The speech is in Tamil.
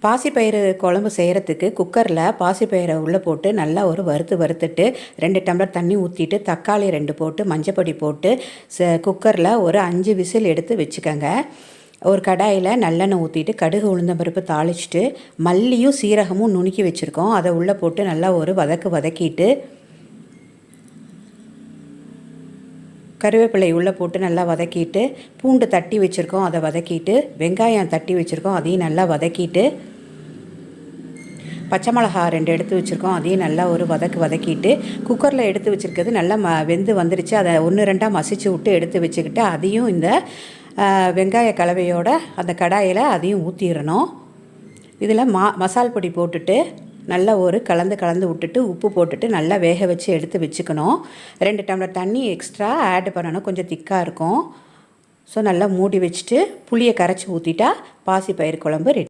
பாசிப்பயிறு குழம்பு செய்கிறதுக்கு குக்கரில் பாசிப்பயிரை உள்ளே போட்டு நல்லா ஒரு வறுத்துட்டு 2 டம்ளர் தண்ணி ஊற்றிட்டு தக்காளி 2 போட்டு மஞ்சப்பொடி போட்டு குக்கரில் ஒரு 5 விசில் எடுத்து வச்சுக்கோங்க. ஒரு கடாயில் நல்லெண்ணெய் ஊற்றிட்டு கடுகு உளுந்தம்பருப்பு தாளிச்சிட்டு மல்லியும் சீரகமும் நுணுக்கி வச்சுருக்கோம். அதை உள்ளே போட்டு நல்லா ஒரு வதக்கிட்டு கருவேப்பிலை உள்ளே போட்டு நல்லா வதக்கிட்டு பூண்டு தட்டி வச்சுருக்கோம், அதை வதக்கிட்டு வெங்காயம் தட்டி வச்சுருக்கோம், அதையும் நல்லா வதக்கிட்டு பச்சை மிளகா 2 எடுத்து வச்சுருக்கோம், அதையும் நல்லா ஒரு வதக்கிட்டு குக்கரில் எடுத்து வச்சுருக்கிறது நல்லா வெந்து வந்துருச்சு. அதை 1-2 மசிச்சு விட்டு எடுத்து வச்சுக்கிட்டு அதையும் இந்த வெங்காய கலவையோட அந்த கடாயில் அதையும் ஊற்றிடணும். இதில் மசால் பொடி போட்டுட்டு நல்லா ஒரு கலந்து விட்டுட்டு உப்பு போட்டுட்டு நல்லா வேக வச்சு எடுத்து வச்சுக்கணும். 2 டம்ளர் தண்ணி எக்ஸ்ட்ரா ஆட் பண்ணணும், கொஞ்சம் திக்காக இருக்கும். ஸோ நல்லா மூடி வச்சுட்டு புளியை கரைச்சி ஊற்றிட்டா பாசிப்பயிறு குழம்பு ரெடி.